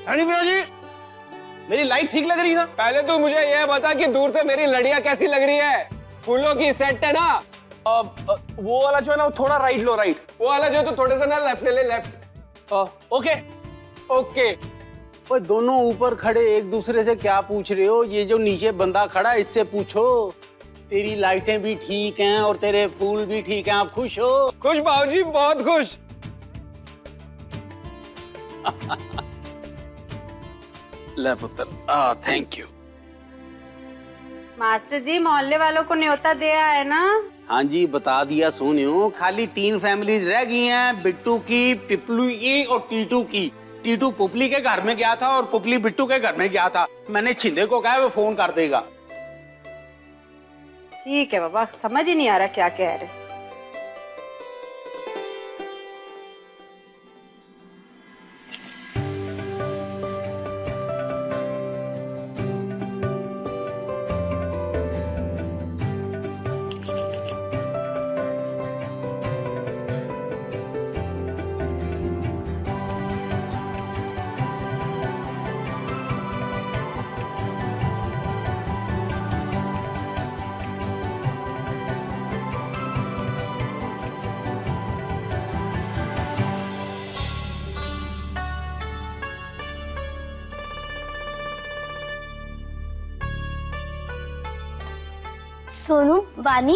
जी, मेरी लाइट ठीक लग रही है ना? पहले तू मुझे यह बता कि दूर से मेरी लड़ियां कैसी लग रही है? फूलों की सेट है ना? वो वाला जो है ना, वो थोड़ा राइट लो, राइट। वो वाला जो, तो थोड़े से ना लेफ्ट ले, लेफ्ट। Okay okay. ओए दोनों ऊपर खड़े एक दूसरे से क्या पूछ रहे हो? ये जो नीचे बंदा खड़ा है इससे पूछो। तेरी लाइटें भी ठीक हैं और तेरे फूल भी ठीक हैं, आप खुश हो? खुश बाबूजी, बहुत खुश। ले पुत्र, थैंक यू। मास्टर जी, मोहल्ले वालों को न्योता दिया है ना? हाँ जी, बता दिया सोनियो। खाली 3 फैमिलीज रह गई हैं, बिट्टू की, पिपलू की और टीटू की। टीटू पुपली के घर में गया था और पुपली बिट्टू के घर में गया था। मैंने छिंदे को कहा वो फोन कर देगा। ठीक है बाबा, समझ ही नहीं आ रहा क्या कह रहे। सोनू, वानी,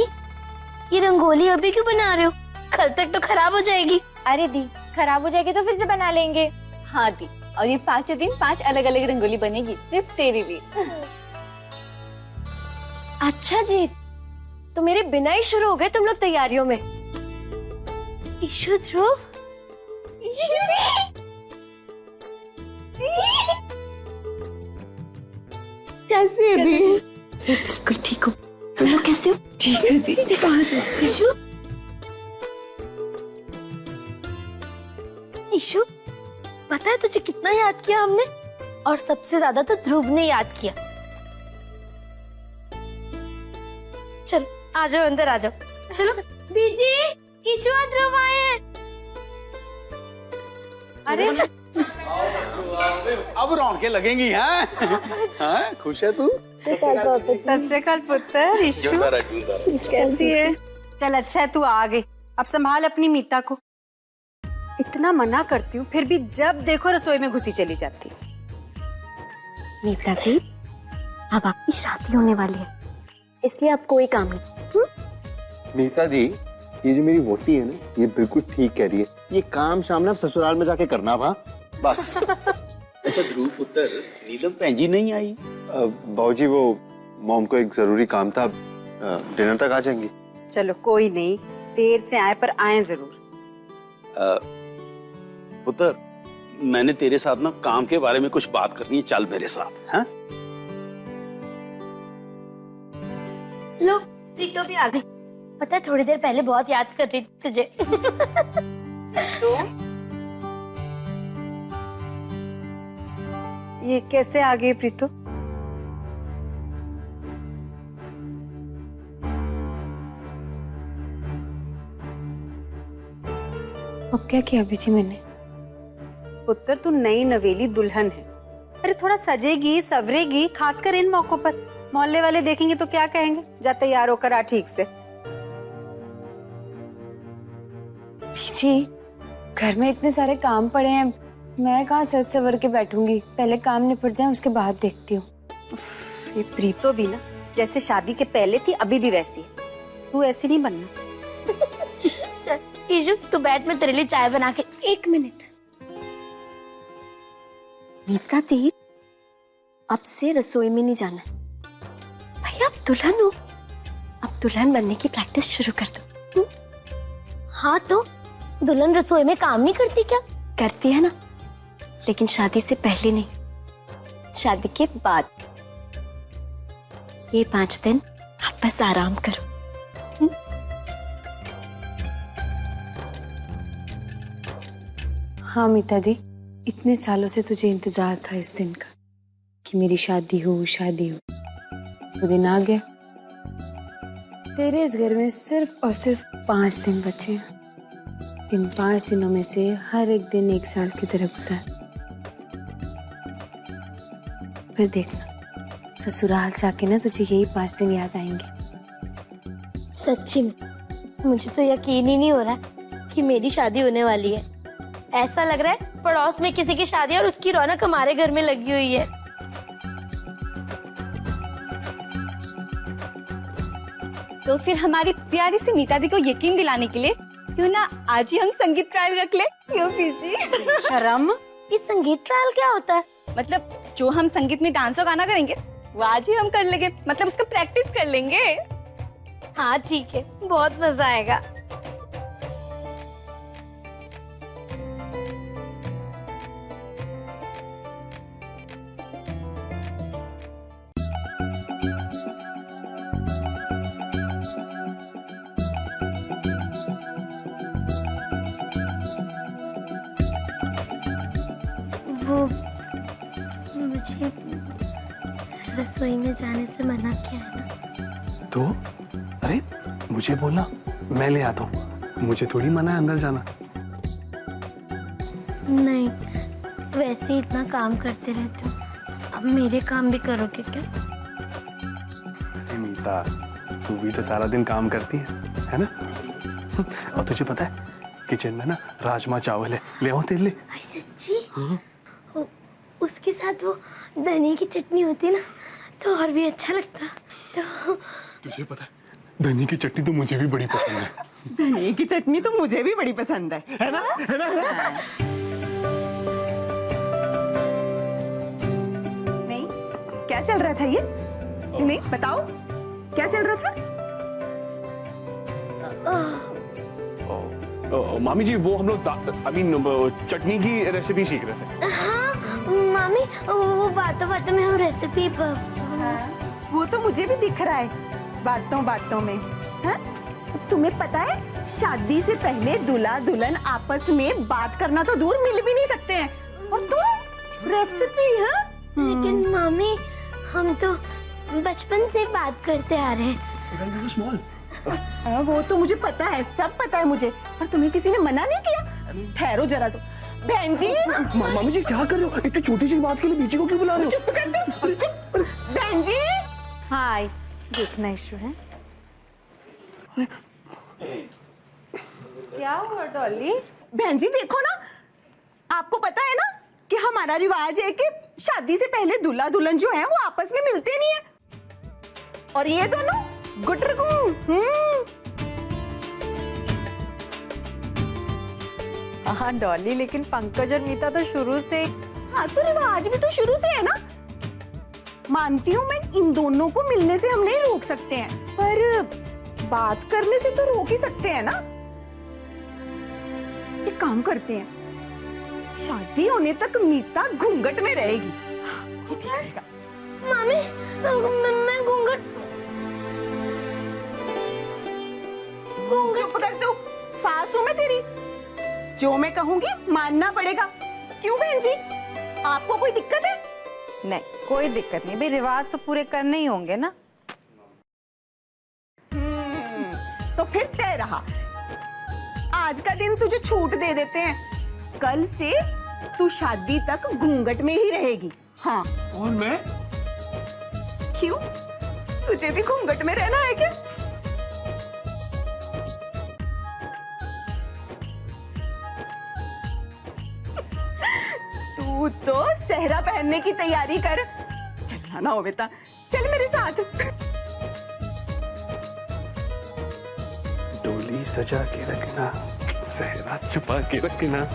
ये रंगोली अभी क्यों बना रहे हो? कल तक तो खराब हो जाएगी। अरे दी, खराब हो जाएगी तो फिर से बना लेंगे। हाँ दी, और ये 5 दिन 5 अलग अलग रंगोली बनेगी सिर्फ तेरे लिए। अच्छा जी, तो मेरे बिना ही शुरू हो गए तुम लोग तैयारियों में। ईशु ध्रुव, कैसे है दी? बिल्कुल ठीक हो। तुम लोग कैसे हो? ठीक है दी। ईशु, ईशु, पता है तुझे कितना याद किया हमने? और सबसे ज्यादा तो ध्रुव ने याद किया। चल आ जाओ, अंदर आ जाओ। चलो। बीजी, ईशु और ध्रुव आए हैं। अरे अब रौनकें लगेंगी। हैं? हाँ, खुश है तू? सत श्री अकाल पुत्र। ईशु कैसी है? चल अच्छा है तू आ गई। अब संभाल अपनी मीता को। इतना मना करती हूँ फिर भी जब देखो रसोई में घुसी चली जाती। मीता दी, अब आपकी शादी होने वाली है, इसलिए अब कोई काम नहीं। मीता दी, ये जो मेरी वोटी है ना, ये बिल्कुल ठीक कह रही है। ये काम शाम ना ससुराल में जाके करना भा बस। अच्छा ध्रुव पुत्र, नीलम भैंजी नहीं आई? बाबूजी वो मॉम को एक जरूरी काम था, डिनर तक आ जाएंगी। चलो कोई नहीं, देर से आए पर आए जरूर। पुत्र, मैंने तेरे साथ ना काम के बारे में कुछ बात करनी है, चल मेरे साथ। हाँ? लो, प्रीतो भी आ गई। पता है थोड़ी देर पहले बहुत याद कर रही थी तुझे। तो ये कैसे आ गई प्रीतो? अब क्या किया बीजी मैंने? पुत्र, तू नई नवेली दुल्हन है। अरे थोड़ा सजेगी सवरेगी, खासकर इन मौकों पर। मोहल्ले वाले देखेंगे तो क्या कहेंगे? जा तैयार होकर आ ठीक से। बीजी, घर में इतने सारे काम पड़े हैं, मैं कहाँ सज सवर के बैठूंगी। पहले काम निपट जाए, उसके बाद देखती हूँ। ये प्रीतो भी ना जैसे शादी के पहले थी अभी भी वैसी है। तू ऐसी नहीं बनना। चल ईशु, तू बैठ, मैं तेरे लिए चाय बना के। 1 मिनट। मीता दी, अब से रसोई में नहीं जाना है। भाई आप दुल्हन हो, अब दुल्हन बनने की प्रैक्टिस शुरू कर दो। हाँ तो दुल्हन रसोई में काम नहीं करती क्या? करती है ना, लेकिन शादी से पहले नहीं, शादी के बाद। ये 5 दिन आप बस आराम करो। हाँ मीता दी, इतने सालों से तुझे इंतजार था इस दिन का कि मेरी शादी हो। वो दिन आ गया। तेरे इस घर में सिर्फ और सिर्फ 5 दिन बचे हैं। इन 5 दिनों में से हर एक दिन 1 साल की तरह गुजर। फिर देखना ससुराल जाके ना तुझे यही 5 दिन याद आएंगे। सच्ची में मुझे तो यकीन ही नहीं हो रहा है कि मेरी शादी होने वाली है। ऐसा लग रहा है पड़ोस में किसी की शादी है और उसकी रौनक हमारे घर में लगी हुई है। तो फिर हमारी प्यारी सी मीता दी को यकीन दिलाने के लिए क्यों ना आज ही हम संगीत ट्रायल रख ले। क्यों बीजी? शर्म। ये संगीत ट्रायल क्या होता है? मतलब जो हम संगीत में डांस और गाना करेंगे वो आज ही हम कर लेंगे, मतलब उसका प्रैक्टिस कर लेंगे। हाँ ठीक है, बहुत मजा आएगा। वो मुझे रसोई में जाने से मना किया है ना। तो अरे मुझे बोलना, मैं ले आता हूँ। मुझे थोड़ी मना है अंदर जाना। नहीं, वैसे ही इतना काम करते रहते हो, अब मेरे काम भी करोगे क्या? अरे मीता, तू भी तो सारा दिन काम करती है ना? और तुझे पता है किचन में ना राजमा चावल है, ले आओ तेरे लिए। सच्ची? उसके साथ वो धनिया की चटनी होती है ना, तो और भी अच्छा लगता। तो तुझे पता है धनिया की चटनी तो मुझे भी बड़ी पसंद है। धनिया की चटनी तो मुझे भी बड़ी पसंद है ना? है ना? नहीं, क्या चल रहा था ये? नहीं बताओ, क्या चल रहा था? मामी जी, वो हम लोग चटनी की रेसिपी सीख रहे थे। हाँ मामी, वो बातों बातों में हम रेसिपी वो तो मुझे भी दिख रहा है, बातों बातों में। हाँ? तुम्हें पता है शादी से पहले दूल्हा दुल्हन आपस में बात करना तो दूर मिल भी नहीं सकते हैं, और तुम रेसिपी। हाँ लेकिन मामी, हम तो बचपन से बात करते आ रहे हैं। हाँ वो तो मुझे पता है, सब पता है मुझे, पर तुम्हें किसी ने मना नहीं किया? ठहरो जरा, तो बहन जी। मामी जी क्या कर रहे हो? इतनी छोटी सी बात के लिए बीची को क्यों बुला रहे हो? चुप कर दो। बहन जी। हाय, देखना इशू है। क्या हुआ डॉली? बहन जी देखो ना, आपको पता है ना कि हमारा रिवाज है कि शादी से पहले दूल्हा दुल्हन जो है वो आपस में मिलते नहीं है, और ये दोनों गुटरगू। हाँ डॉली, लेकिन पंकज और मीता तो शुरू से। हाँ तो रिवाज भी तो शुरू से है ना। मानती हूँ मैं, इन दोनों को मिलने से हम नहीं रोक सकते हैं, पर बात करने से तो रोक ही सकते हैं ना। एक काम करते हैं, शादी होने तक मीता घूंघट में रहेगी। मामी, मैं घूंघट चुप कर दो, सासू में तेरी, जो मैं कहूंगी मानना पड़ेगा। क्यों बहन जी, आपको कोई दिक्कत है? नहीं, कोई दिक्कत नहीं भाई, रिवाज तो पूरे करने ही होंगे ना। तो फिर तय रहा, आज का दिन तुझे छूट दे देते हैं, कल से तू शादी तक घूंघट में ही रहेगी। हाँ। और मैं? क्यों, तुझे भी घूंघट में रहना है क्या? तू तो सेहरा पहनने की तैयारी कर। चलना ना हो बेटा, चल मेरे साथ। डोली सजा के रखना, सहरा छुपा के रखना।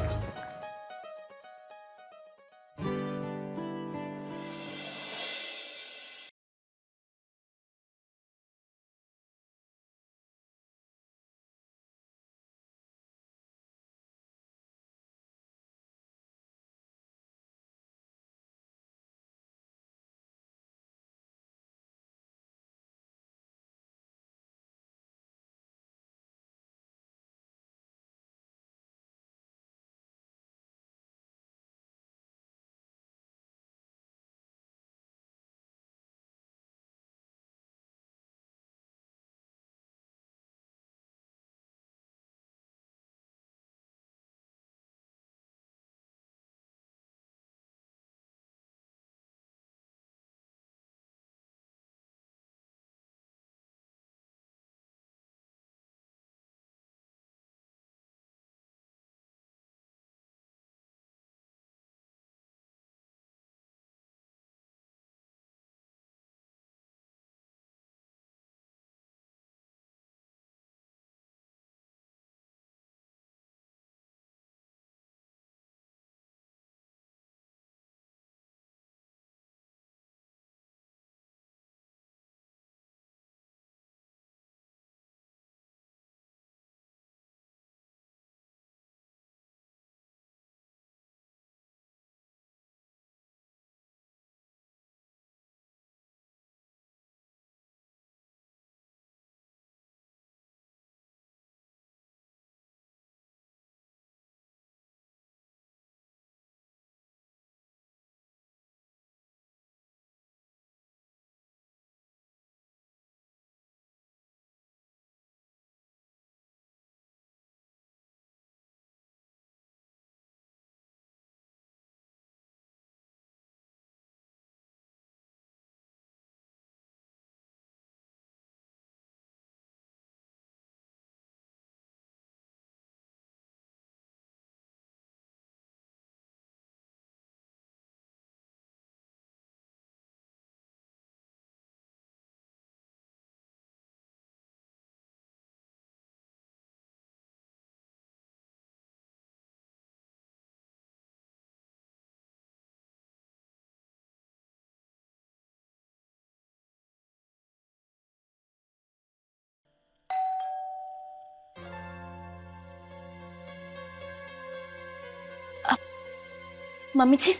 मम्मी जी,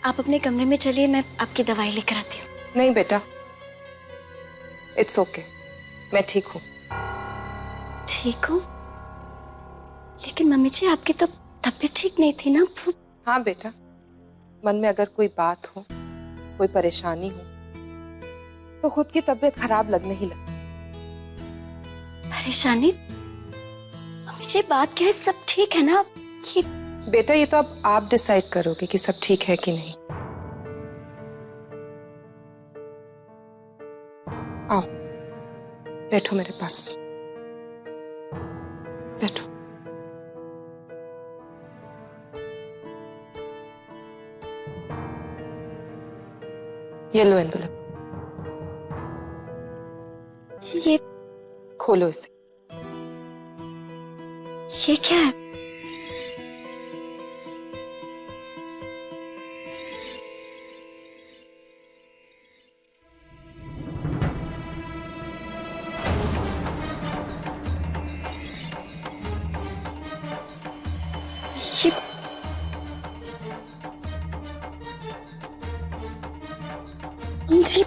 आप अपने कमरे में चलिए, मैं आपकी दवाई लेकर आती हूँ। नहीं बेटा, इट्स ओके, मैं ठीक हूँ। ठीक हूँ? लेकिन मम्मी जी, आपकी तो तबीयत ठीक नहीं थी ना? हाँ बेटा, मन में अगर कोई बात हो, कोई परेशानी हो, तो खुद की तबीयत खराब लगने ही लगती। परेशानी? मम्मी जी, बात क्या है, सब ठीक है ना? ये बेटा, ये तो अब आप डिसाइड करोगे कि सब ठीक है कि नहीं। आओ बैठो मेरे पास, बैठो। ये लो एनवेलप, ये खोलो इसे। ये क्या है? जी,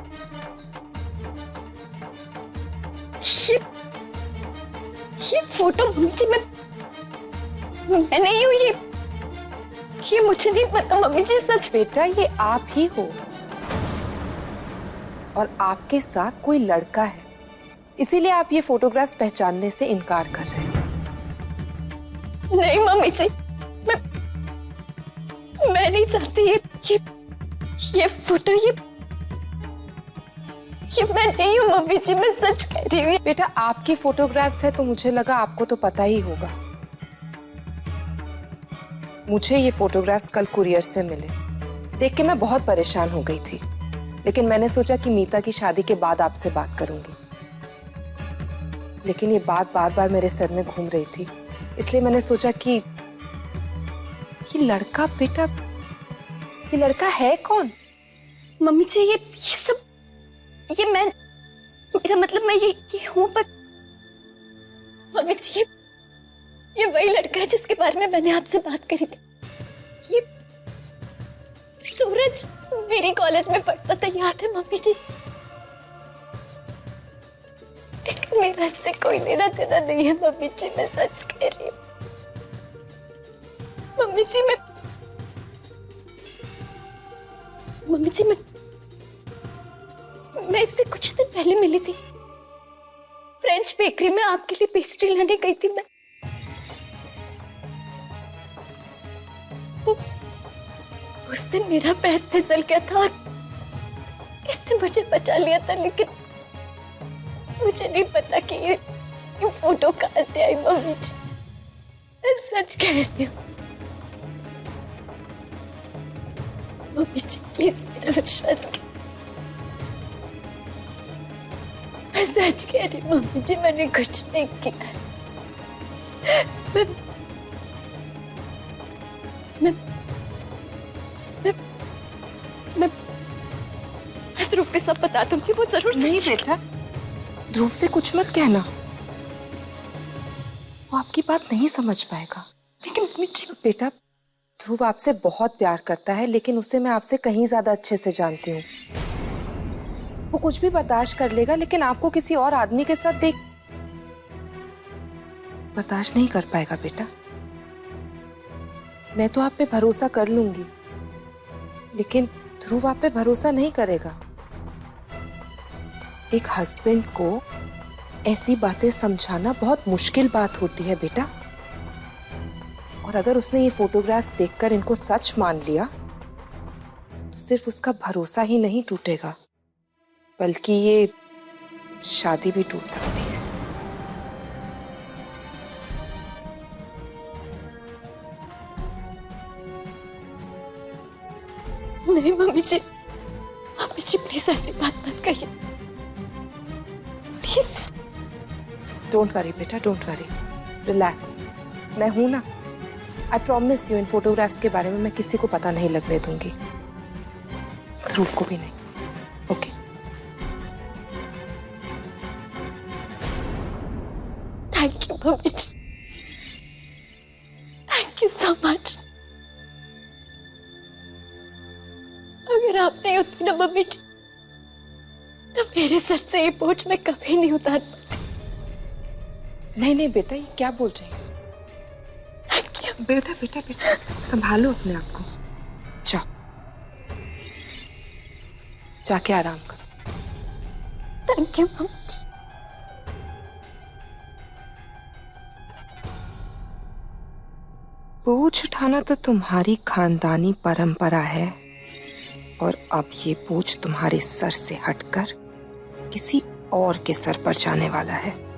ये फोटो मम्मी जी, मैं नहीं हूँ। ये मुझे नहीं पता मम्मी जी, सच। बेटा, ये आप ही हो और आपके साथ कोई लड़का है, इसीलिए आप ये फोटोग्राफ्स पहचानने से इनकार कर रहे हैं। नहीं मम्मी जी, मैं नहीं चाहती ये फोटो, ये मैं नहीं हूँ मम्मी जी, मैं सच कह रही हूँ। बेटा, आपकी फोटोग्राफ्स है तो मुझे लगा आपको तो पता ही होगा। मुझे ये फोटोग्राफ्स कल कुरियर से मिले, देख के मैं बहुत परेशान हो गई थी, लेकिन मैंने सोचा कि मीता की शादी के बाद आपसे बात करूंगी। लेकिन ये बात बार बार मेरे सर में घूम रही थी, इसलिए मैंने सोचा कि ये लड़का, बेटा, ये लड़का है कौन? मम्मी जी, ये सब, मेरा मतलब मैं ये हूँ, पर मम्मी जी, ये वही लड़का है जिसके बारे में मैंने आपसे बात करी थी। ये सूरज मेरी कॉलेज में पढ़ता था, याद है मम्मी जी? लेकिन मेरा इससे कोई लेना देना नहीं है मम्मी जी, मैं सच कह रही हूँ। मम्मी जी, मैं इससे कुछ दिन पहले मिली थी, फ्रेंच बेकरी में आपके लिए पेस्ट्री लाने गई थी मैं। उस दिन मेरा पैर फिसल गया था और इससे मुझे बचा लिया था, लेकिन मुझे नहीं पता कि ये फोटो कहाँ से आई मम्मी जी, मैं सच कह रही हूँ। मम्मी जी, प्लीज मेरा विश्वास कीजिए, मैं सच कह रही हूँ मम्मी जी, मैंने कुछ नहीं किया। मैं ध्रुव के सब बता दूंगी, वो जरूर। नहीं बेटा, ध्रुव से कुछ मत कहना, वो आपकी बात नहीं समझ पाएगा। लेकिन मम्मी जी, बेटा, ध्रुव आपसे बहुत प्यार करता है, लेकिन उसे मैं आपसे कहीं ज्यादा अच्छे से जानती हूँ। वो कुछ भी बर्दाश्त कर लेगा, लेकिन आपको किसी और आदमी के साथ देख बर्दाश्त नहीं कर पाएगा। बेटा, मैं तो आप पे भरोसा कर लूंगी, लेकिन ध्रुव आप पे भरोसा नहीं करेगा। एक हस्बैंड को ऐसी बातें समझाना बहुत मुश्किल बात होती है बेटा। और अगर उसने ये फोटोग्राफ्स देखकर इनको सच मान लिया, तो सिर्फ उसका भरोसा ही नहीं टूटेगा, बल्कि ये शादी भी टूट सकती है। नहीं मम्मी जी, प्लीज ऐसी बात मत कहिए, प्लीज। डोंट वरी बेटा, डोंट वरी, रिलैक्स, मैं हूं ना। I promise you, in photographs के बारे में मैं किसी को पता नहीं लगने दूंगी, ध्रुव को भी नहीं। Okay? Thank you mummy ji, thank you so much. अगर आप नहीं होती ना मम्मी जी, तो मेरे सर से ये बोझ मैं कभी नहीं उतार पाती। नहीं नहीं बेटा, ये क्या बोल रही है? बेटा बेटा बेटा संभालो अपने आप को। जाओ जाके आराम करो। थैंक यू मम्मी जी। बोझ उठाना तो तुम्हारी खानदानी परंपरा है, और अब ये बोझ तुम्हारे सर से हटकर किसी और के सर पर जाने वाला है।